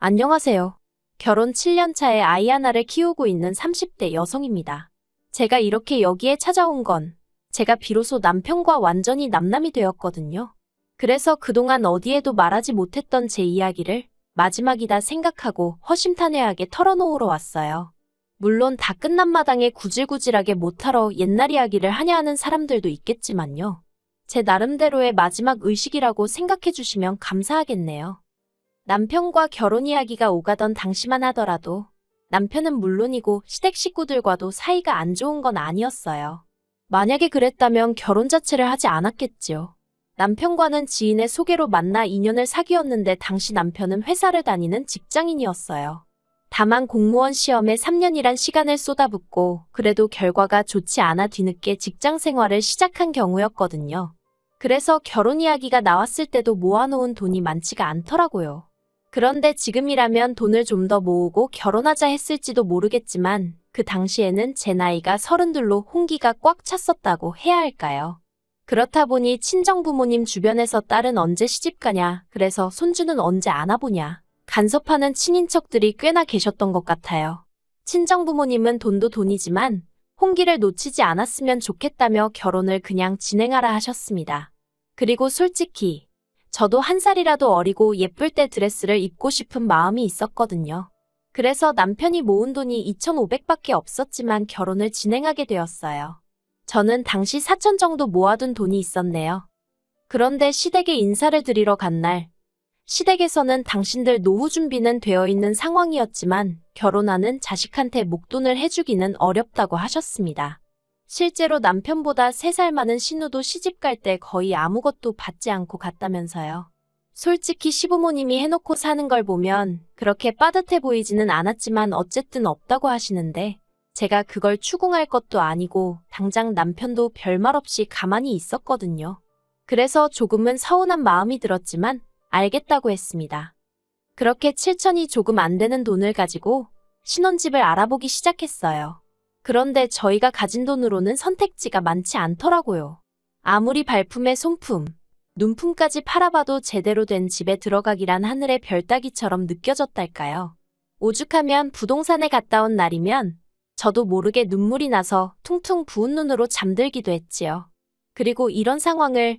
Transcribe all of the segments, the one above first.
안녕하세요. 결혼 7년 차에 아이 하나를 키우고 있는 30대 여성입니다. 제가 이렇게 여기에 찾아온 건 제가 비로소 남편과 완전히 남남이 되었거든요. 그래서 그동안 어디에도 말하지 못했던 제 이야기를 마지막이다 생각하고 허심탄회하게 털어놓으러 왔어요. 물론 다 끝난 마당에 구질구질하게 못하러 옛날 이야기를 하냐 하는 사람들도 있겠지만요. 제 나름대로의 마지막 의식이라고 생각해 주시면 감사하겠네요. 남편과 결혼 이야기가 오가던 당시만 하더라도 남편은 물론이고 시댁 식구들과도 사이가 안 좋은 건 아니었어요. 만약에 그랬다면 결혼 자체를 하지 않았겠지요. 남편과는 지인의 소개로 만나 인연을 사귀었는데 당시 남편은 회사를 다니는 직장인이었어요. 다만 공무원 시험에 3년이란 시간을 쏟아붓고 그래도 결과가 좋지 않아 뒤늦게 직장 생활을 시작한 경우였거든요. 그래서 결혼 이야기가 나왔을 때도 모아놓은 돈이 많지가 않더라고요. 그런데 지금이라면 돈을 좀 더 모으고 결혼하자 했을지도 모르겠지만 그 당시에는 제 나이가 32로 홍기가 꽉 찼었다고 해야 할까요? 그렇다 보니 친정부모님 주변에서 딸은 언제 시집가냐, 그래서 손주는 언제 안아보냐, 간섭하는 친인척들이 꽤나 계셨던 것 같아요. 친정부모님은 돈도 돈이지만 홍기를 놓치지 않았으면 좋겠다며 결혼을 그냥 진행하라 하셨습니다. 그리고 솔직히 저도 한 살이라도 어리고 예쁠 때 드레스를 입고 싶은 마음이 있었거든요. 그래서 남편이 모은 돈이 2,500밖에 없었지만 결혼을 진행하게 되었어요. 저는 당시 4천 정도 모아둔 돈이 있었네요. 그런데 시댁에 인사를 드리러 간 날, 시댁에서는 당신들 노후 준비는 되어 있는 상황이었지만 결혼하는 자식한테 목돈을 해주기는 어렵다고 하셨습니다. 실제로 남편보다 3살 많은 신우도 시집갈 때 거의 아무것도 받지 않고 갔다면서요. 솔직히 시부모님이 해놓고 사는 걸 보면 그렇게 빠듯해 보이지는 않았지만 어쨌든 없다고 하시는데 제가 그걸 추궁할 것도 아니고 당장 남편도 별말 없이 가만히 있었거든요. 그래서 조금은 서운한 마음이 들었지만 알겠다고 했습니다. 그렇게 7천이 조금 안 되는 돈을 가지고 신혼집을 알아보기 시작했어요. 그런데 저희가 가진 돈으로는 선택지가 많지 않더라고요. 아무리 발품에 손품, 눈품까지 팔아봐도 제대로 된 집에 들어가기란 하늘의 별 따기처럼 느껴졌달까요. 오죽하면 부동산에 갔다 온 날이면 저도 모르게 눈물이 나서 퉁퉁 부은 눈으로 잠들기도 했지요. 그리고 이런 상황을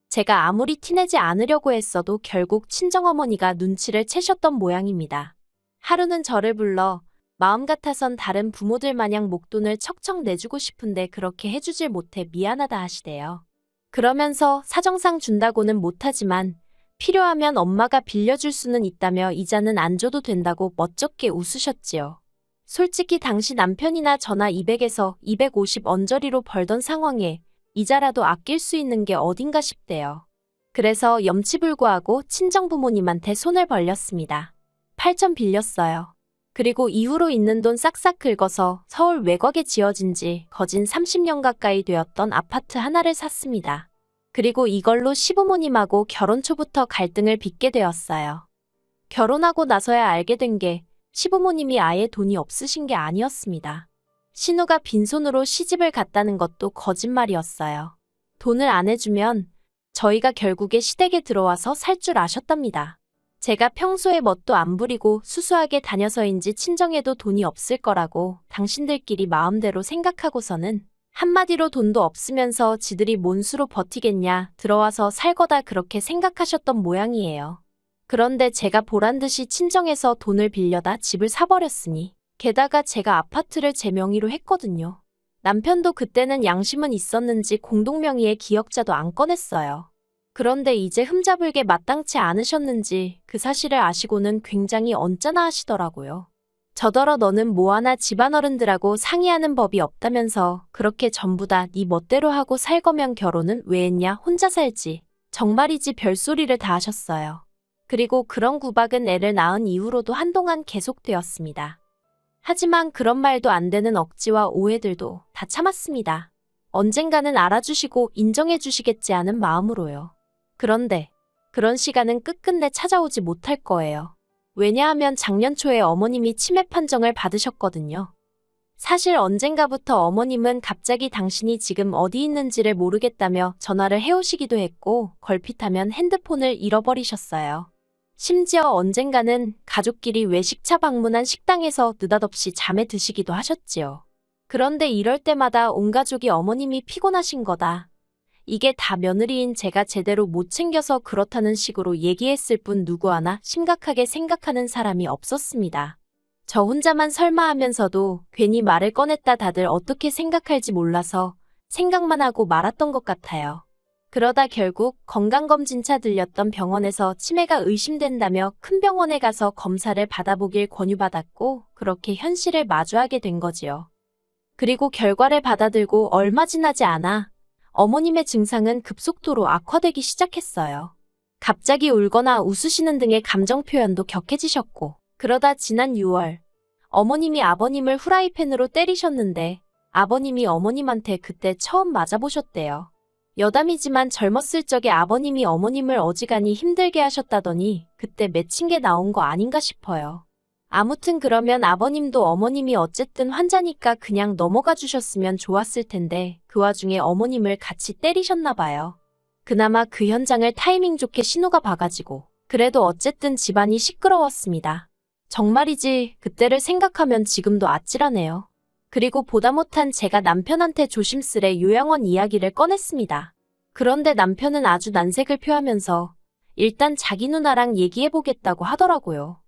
제가 아무리 티내지 않으려고 했어도 결국 친정어머니가 눈치를 채셨던 모양입니다. 하루는 저를 불러 마음 같아선 다른 부모들 마냥 목돈을 척척 내주고 싶은데 그렇게 해주질 못해 미안하다 하시대요. 그러면서 사정상 준다고는 못하지만 필요하면 엄마가 빌려줄 수는 있다며 이자는 안 줘도 된다고 멋쩍게 웃으셨지요. 솔직히 당시 남편이나 저나 200에서 250 언저리로 벌던 상황에 이자라도 아낄 수 있는 게 어딘가 싶대요. 그래서 염치불구하고 친정부모님한테 손을 벌렸습니다. 8천 빌렸어요. 그리고 이후로 있는 돈 싹싹 긁어서 서울 외곽에 지어진 지 거진 30년 가까이 되었던 아파트 하나를 샀습니다. 그리고 이걸로 시부모님하고 결혼 초부터 갈등을 빚게 되었어요. 결혼하고 나서야 알게 된 게 시부모님이 아예 돈이 없으신 게 아니었습니다. 신우가 빈손으로 시집을 갔다는 것도 거짓말이었어요. 돈을 안 해주면 저희가 결국에 시댁에 들어와서 살 줄 아셨답니다. 제가 평소에 멋도 안 부리고 수수하게 다녀서인지 친정에도 돈이 없을 거라고 당신들끼리 마음대로 생각하고서는 한마디로 돈도 없으면서 지들이 뭔 수로 버티겠냐, 들어와서 살 거다 그렇게 생각하셨던 모양이에요. 그런데 제가 보란듯이 친정에서 돈을 빌려다 집을 사버렸으니 게다가 제가 아파트를 제 명의로 했거든요. 남편도 그때는 양심은 있었는지 공동명의의 기억자도 안 꺼냈어요. 그런데 이제 흠잡을게 마땅치 않으셨는지 그 사실을 아시고는 굉장히 언짢아 하시더라고요. 저더러 너는 뭐하나 집안어른들하고 상의하는 법이 없다면서 그렇게 전부 다 네 멋대로 하고 살 거면 결혼은 왜 했냐, 혼자 살지. 정말이지 별소리를 다 하셨어요. 그리고 그런 구박은 애를 낳은 이후로도 한동안 계속되었습니다. 하지만 그런 말도 안 되는 억지와 오해들도 다 참았습니다. 언젠가는 알아주시고 인정해 주시겠지 하는 마음으로요. 그런데 그런 시간은 끝끝내 찾아오지 못할 거예요. 왜냐하면 작년 초에 어머님이 치매 판정을 받으셨거든요. 사실 언젠가부터 어머님은 갑자기 당신이 지금 어디 있는지를 모르겠다며 전화를 해오시기도 했고 걸핏하면 핸드폰을 잃어버리셨어요. 심지어 언젠가는 가족끼리 외식차 방문한 식당에서 느닷없이 잠에 드시기도 하셨지요. 그런데 이럴 때마다 온 가족이 어머님이 피곤하신 거다. 이게 다 며느리인 제가 제대로 못 챙겨서 그렇다는 식으로 얘기했을 뿐 누구 하나 심각하게 생각하는 사람이 없었습니다. 저 혼자만 설마 하면서도 괜히 말을 꺼냈다 다들 어떻게 생각할지 몰라서 생각만 하고 말았던 것 같아요. 그러다 결국 건강검진차 들렸던 병원에서 치매가 의심된다며 큰 병원에 가서 검사를 받아보길 권유받았고 그렇게 현실을 마주하게 된 거지요. 그리고 결과를 받아들고 얼마 지나지 않아 어머님의 증상은 급속도로 악화되기 시작했어요. 갑자기 울거나 웃으시는 등의 감정 표현도 격해지셨고 그러다 지난 6월 어머님이 아버님을 후라이팬으로 때리셨는데 아버님이 어머님한테 그때 처음 맞아보셨대요. 여담이지만 젊었을 적에 아버님이 어머님을 어지간히 힘들게 하셨다더니 그때 맺힌 게 나온 거 아닌가 싶어요. 아무튼 그러면 아버님도 어머님이 어쨌든 환자니까 그냥 넘어가 주셨으면 좋았을 텐데 그 와중에 어머님을 같이 때리셨나 봐요. 그나마 그 현장을 타이밍 좋게 신호가 봐가지고 그래도 어쨌든 집안이 시끄러웠습니다. 정말이지 그때를 생각하면 지금도 아찔하네요. 그리고 보다 못한 제가 남편한테 조심스레 요양원 이야기를 꺼냈습니다. 그런데 남편은 아주 난색을 표하면서 일단 자기 누나랑 얘기해보겠다고 하더라고요.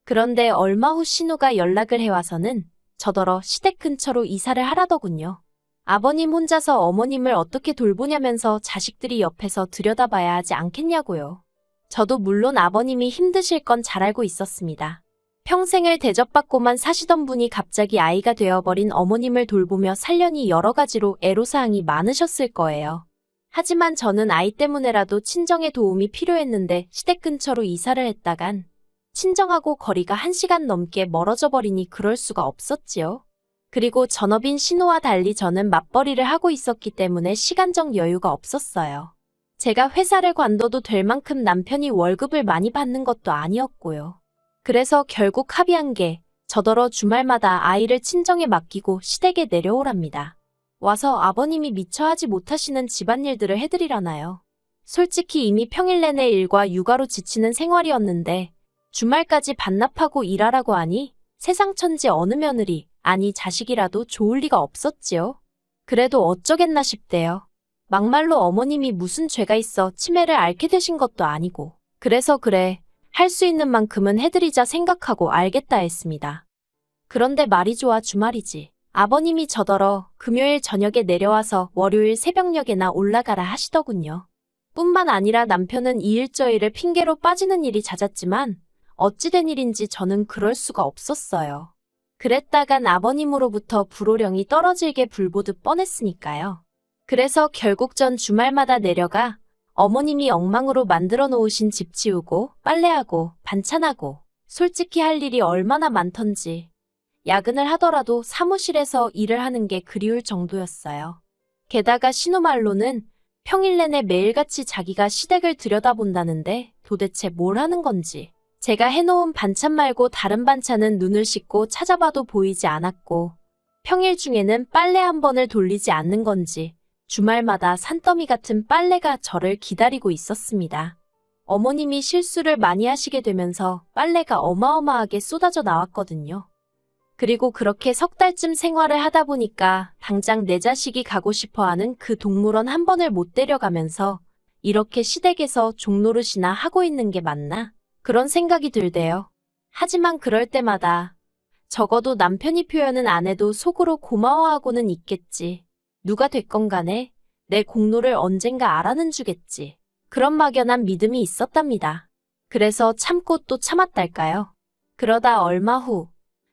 그런데 얼마 후 신우가 연락을 해와서는 저더러 시댁 근처로 이사를 하라더군요. 아버님 혼자서 어머님을 어떻게 돌보냐면서 자식들이 옆에서 들여다봐야 하지 않겠냐고요. 저도 물론 아버님이 힘드실 건 잘 알고 있었습니다. 평생을 대접받고만 사시던 분이 갑자기 아이가 되어버린 어머님을 돌보며 살려니 여러 가지로 애로사항이 많으셨을 거예요. 하지만 저는 아이 때문에라도 친정의 도움이 필요했는데 시댁 근처로 이사를 했다간 친정하고 거리가 1시간 넘게 멀어져 버리니 그럴 수가 없었지요. 그리고 전업인 신우와 달리 저는 맞벌이를 하고 있었기 때문에 시간적 여유가 없었어요. 제가 회사를 관둬도 될 만큼 남편이 월급을 많이 받는 것도 아니었고요. 그래서 결국 합의한 게 저더러 주말마다 아이를 친정에 맡기고 시댁에 내려오랍니다. 와서 아버님이 미처 하지 못하시는 집안일들을 해드리라나요. 솔직히 이미 평일 내내 일과 육아로 지치는 생활이었는데 주말까지 반납하고 일하라고 하니 세상 천지 어느 며느리, 아니 자식이라도 좋을 리가 없었지요. 그래도 어쩌겠나 싶대요. 막말로 어머님이 무슨 죄가 있어 치매를 앓게 되신 것도 아니고 그래서 그래, 할 수 있는 만큼은 해드리자 생각하고 알겠다 했습니다. 그런데 말이 좋아 주말이지. 아버님이 저더러 금요일 저녁에 내려와서 월요일 새벽녘에나 올라가라 하시더군요. 뿐만 아니라 남편은 이 일 저 일을 핑계로 빠지는 일이 잦았지만 어찌된 일인지 저는 그럴 수가 없었어요. 그랬다간 아버님으로부터 불호령이 떨어질게 불보듯 뻔했으니까요. 그래서 결국 전 주말마다 내려가 어머님이 엉망으로 만들어 놓으신 집 치우고 빨래하고 반찬하고 솔직히 할 일이 얼마나 많던지 야근을 하더라도 사무실에서 일을 하는 게 그리울 정도였어요. 게다가 신우 말로는 평일 내내 매일같이 자기가 시댁을 들여다본다는데 도대체 뭘 하는 건지 제가 해놓은 반찬 말고 다른 반찬은 눈을 씻고 찾아봐도 보이지 않았고 평일 중에는 빨래 한 번을 돌리지 않는 건지 주말마다 산더미 같은 빨래가 저를 기다리고 있었습니다. 어머님이 실수를 많이 하시게 되면서 빨래가 어마어마하게 쏟아져 나왔거든요. 그리고 그렇게 석 달쯤 생활을 하다 보니까 당장 내 자식이 가고 싶어하는 그 동물원 한 번을 못 데려가면서 이렇게 시댁에서 종노릇이나 하고 있는 게 맞나? 그런 생각이 들대요. 하지만 그럴 때마다 적어도 남편이 표현은 안 해도 속으로 고마워하고는 있겠지. 누가 됐건 간에 내 공로를 언젠가 알아는 주겠지. 그런 막연한 믿음이 있었답니다. 그래서 참고 또 참았달까요? 그러다 얼마 후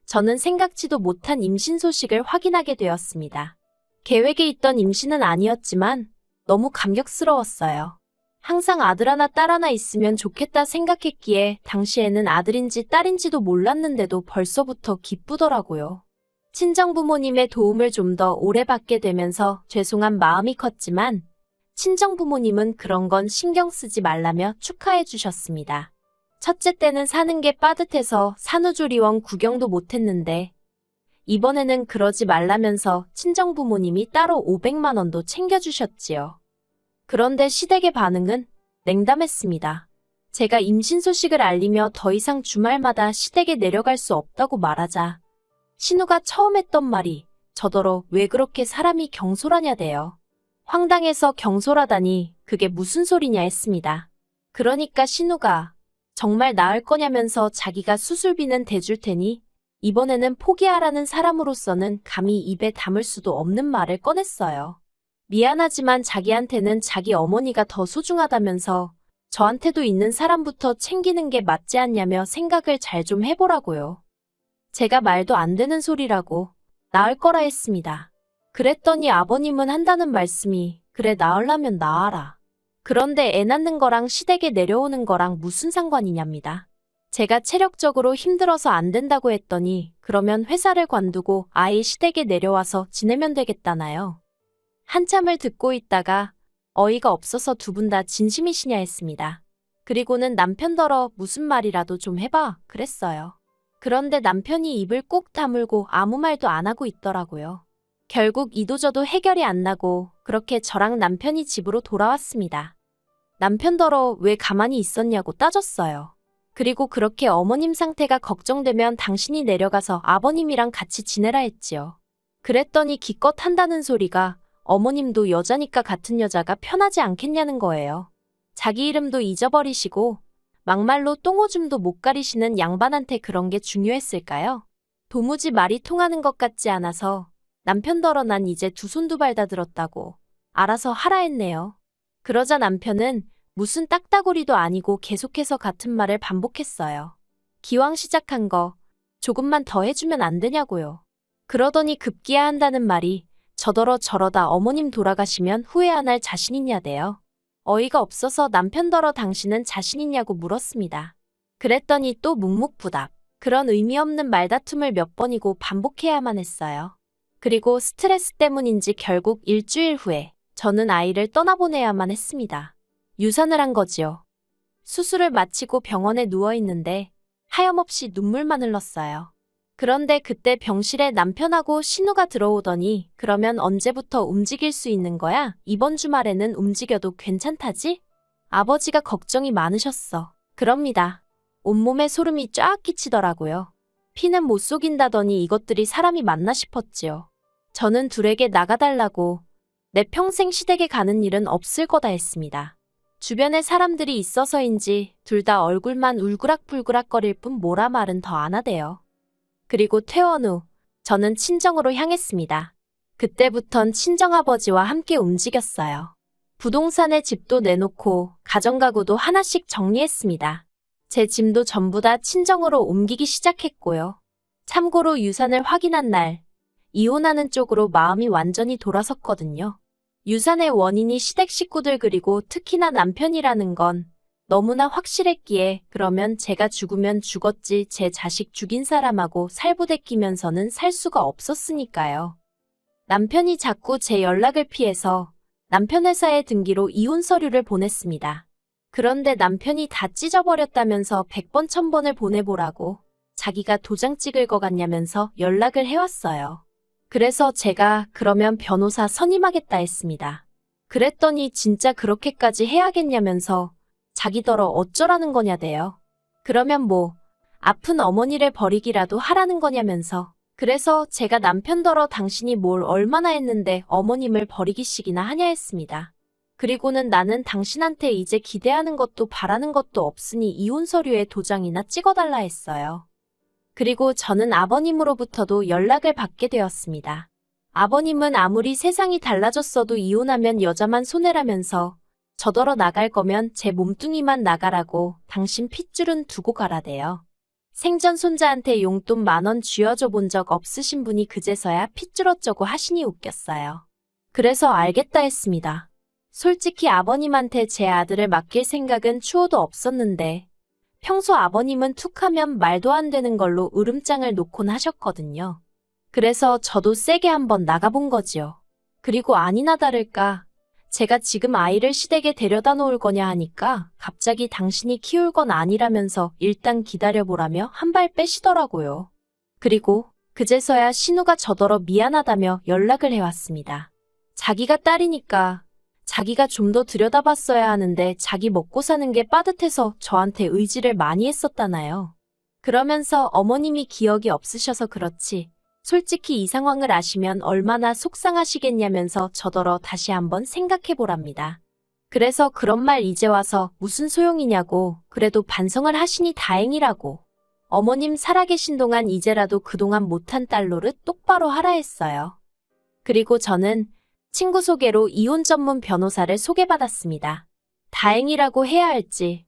저는 생각지도 못한 임신 소식을 확인하게 되었습니다. 계획에 있던 임신은 아니었지만 너무 감격스러웠어요. 항상 아들 하나 딸 하나 있으면 좋겠다 생각했기에 당시에는 아들인지 딸인지도 몰랐는데도 벌써부터 기쁘더라고요. 친정부모님의 도움을 좀 더 오래 받게 되면서 죄송한 마음이 컸지만 친정부모님은 그런 건 신경 쓰지 말라며 축하해 주셨습니다. 첫째 때는 사는 게 빠듯해서 산후조리원 구경도 못했는데 이번에는 그러지 말라면서 친정부모님이 따로 500만 원도 챙겨주셨지요. 그런데 시댁의 반응은 냉담했습니다. 제가 임신 소식을 알리며 더 이상 주말마다 시댁에 내려갈 수 없다고 말하자 신우가 처음 했던 말이 저더러 왜 그렇게 사람이 경솔하냐대요. 황당해서 경솔하다니 그게 무슨 소리냐 했습니다. 그러니까 신우가 정말 나을 거냐면서 자기가 수술비는 대줄 테니 이번에는 포기하라는 사람으로서는 감히 입에 담을 수도 없는 말을 꺼냈어요. 미안하지만 자기한테는 자기 어머니가 더 소중하다면서 저한테도 있는 사람부터 챙기는 게 맞지 않냐며 생각을 잘 좀 해보라고요. 제가 말도 안 되는 소리라고 나을 거라 했습니다. 그랬더니 아버님은 한다는 말씀이 그래 나으려면 나아라. 그런데 애 낳는 거랑 시댁에 내려오는 거랑 무슨 상관이냐입니다. 제가 체력적으로 힘들어서 안 된다고 했더니 그러면 회사를 관두고 아예 시댁에 내려와서 지내면 되겠다나요. 한참을 듣고 있다가 어이가 없어서 두 분 다 진심이시냐 했습니다. 그리고는 남편더러 무슨 말이라도 좀 해봐 그랬어요. 그런데 남편이 입을 꾹 다물고 아무 말도 안 하고 있더라고요. 결국 이도저도 해결이 안 나고 그렇게 저랑 남편이 집으로 돌아왔습니다. 남편더러 왜 가만히 있었냐고 따졌어요. 그리고 그렇게 어머님 상태가 걱정되면 당신이 내려가서 아버님이랑 같이 지내라 했지요. 그랬더니 기껏 한다는 소리가 어머님도 여자니까 같은 여자가 편하지 않겠냐는 거예요. 자기 이름도 잊어버리시고 막말로 똥오줌도 못 가리시는 양반한테 그런 게 중요했을까요? 도무지 말이 통하는 것 같지 않아서 남편더러 난 이제 두 손 두 발 다 들었다고 알아서 하라 했네요. 그러자 남편은 무슨 딱따구리도 아니고 계속해서 같은 말을 반복했어요. 기왕 시작한 거 조금만 더 해주면 안 되냐고요. 그러더니 급기야 한다는 말이 저더러 저러다 어머님 돌아가시면 후회 안 할 자신 있냐대요. 어이가 없어서 남편더러 당신은 자신 있냐고 물었습니다. 그랬더니 또 묵묵부답. 그런 의미 없는 말다툼을 몇 번이고 반복해야만 했어요. 그리고 스트레스 때문인지 결국 일주일 후에 저는 아이를 떠나보내야만 했습니다. 유산을 한 거지요. 수술을 마치고 병원에 누워있는데 하염없이 눈물만 흘렀어요. 그런데 그때 병실에 남편하고 신우가 들어오더니 그러면 언제부터 움직일 수 있는 거야? 이번 주말에는 움직여도 괜찮다지? 아버지가 걱정이 많으셨어. 그럽니다. 온몸에 소름이 쫙 끼치더라고요. 피는 못 속인다더니 이것들이 사람이 맞나 싶었지요. 저는 둘에게 나가달라고 내 평생 시댁에 가는 일은 없을 거다 했습니다. 주변에 사람들이 있어서인지 둘 다 얼굴만 울그락불그락거릴 뿐 뭐라 말은 더 안 하대요. 그리고 퇴원 후 저는 친정으로 향했습니다. 그때부턴 친정아버지와 함께 움직였어요. 부동산에 집도 내놓고 가정가구도 하나씩 정리했습니다. 제 짐도 전부 다 친정으로 옮기기 시작했고요. 참고로 유산을 확인한 날 이혼하는 쪽으로 마음이 완전히 돌아섰거든요. 유산의 원인이 시댁 식구들 그리고 특히나 남편이라는 건 너무나 확실했기에 그러면 제가 죽으면 죽었지 제 자식 죽인 사람하고 살부대끼면서는 살 수가 없었으니까요. 남편이 자꾸 제 연락을 피해서 남편 회사에 등기로 이혼 서류를 보냈습니다. 그런데 남편이 다 찢어버렸다면서 100번 1000번을 보내보라고 자기가 도장 찍을 것 같냐면서 연락을 해왔어요. 그래서 제가 그러면 변호사 선임하겠다 했습니다. 그랬더니 진짜 그렇게까지 해야겠냐면서 자기더러 어쩌라는 거냐대요. 그러면 뭐 아픈 어머니를 버리기라도 하라는 거냐면서. 그래서 제가 남편더러 당신이 뭘 얼마나 했는데 어머님을 버리기식이나 하냐 했습니다. 그리고는 나는 당신한테 이제 기대하는 것도 바라는 것도 없으니 이혼 서류에 도장이나 찍어달라 했어요. 그리고 저는 아버님으로부터도 연락을 받게 되었습니다. 아버님은 아무리 세상이 달라졌어도 이혼하면 여자만 손해라면서 저더러 나갈 거면 제 몸뚱이만 나가라고 당신 핏줄은 두고 가라대요. 생전 손자한테 용돈 10,000원 쥐어줘 본 적 없으신 분이 그제서야 핏줄 어쩌고 하시니 웃겼어요. 그래서 알겠다 했습니다. 솔직히 아버님한테 제 아들을 맡길 생각은 추호도 없었는데 평소 아버님은 툭하면 말도 안 되는 걸로 으름장을 놓곤 하셨거든요. 그래서 저도 세게 한번 나가본 거지요. 그리고 아니나 다를까 제가 지금 아이를 시댁에 데려다 놓을 거냐 하니까 갑자기 당신이 키울 건 아니라면서 일단 기다려보라며 한 발 빼시더라고요. 그리고 그제서야 신우가 저더러 미안하다며 연락을 해왔습니다. 자기가 딸이니까 자기가 좀 더 들여다봤어야 하는데 자기 먹고 사는 게 빠듯해서 저한테 의지를 많이 했었다나요. 그러면서 어머님이 기억이 없으셔서 그렇지. 솔직히 이 상황을 아시면 얼마나 속상하시겠냐면서 저더러 다시 한번 생각해보랍니다. 그래서 그런 말 이제 와서 무슨 소용이냐고, 그래도 반성을 하시니 다행이라고. 어머님 살아계신 동안 이제라도 그동안 못한 딸 노릇 똑바로 하라 했어요. 그리고 저는 친구 소개로 이혼 전문 변호사를 소개받았습니다. 다행이라고 해야 할지.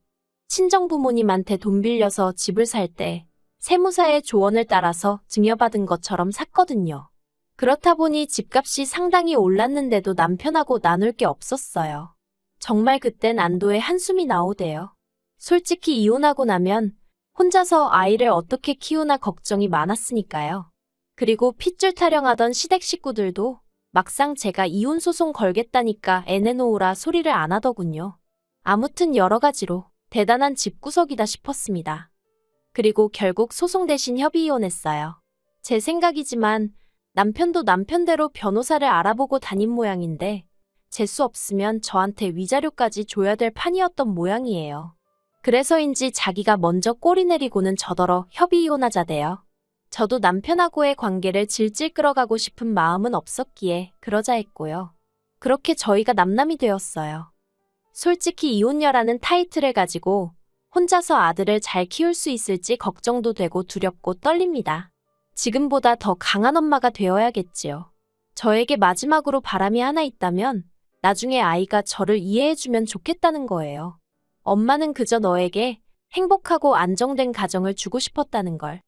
친정부모님한테 돈 빌려서 집을 살 때 세무사의 조언을 따라서 증여받은 것처럼 샀거든요. 그렇다 보니 집값이 상당히 올랐는데도 남편하고 나눌 게 없었어요. 정말 그땐 안도의 한숨이 나오대요. 솔직히 이혼하고 나면 혼자서 아이를 어떻게 키우나 걱정이 많았으니까요. 그리고 핏줄 타령하던 시댁 식구들도 막상 제가 이혼 소송 걸겠다니까 애 내놓으라 소리를 안 하더군요. 아무튼 여러 가지로 대단한 집구석이다 싶었습니다. 그리고 결국 소송 대신 협의 이혼했어요. 제 생각이지만 남편도 남편대로 변호사를 알아보고 다닌 모양인데 재수 없으면 저한테 위자료까지 줘야 될 판이었던 모양이에요. 그래서인지 자기가 먼저 꼬리 내리고는 저더러 협의 이혼하자대요. 저도 남편하고의 관계를 질질 끌어가고 싶은 마음은 없었기에 그러자 했고요. 그렇게 저희가 남남이 되었어요. 솔직히 이혼녀라는 타이틀을 가지고 혼자서 아들을 잘 키울 수 있을지 걱정도 되고 두렵고 떨립니다. 지금보다 더 강한 엄마가 되어야겠지요. 저에게 마지막으로 바람이 하나 있다면 나중에 아이가 저를 이해해주면 좋겠다는 거예요. 엄마는 그저 너에게 행복하고 안정된 가정을 주고 싶었다는 걸.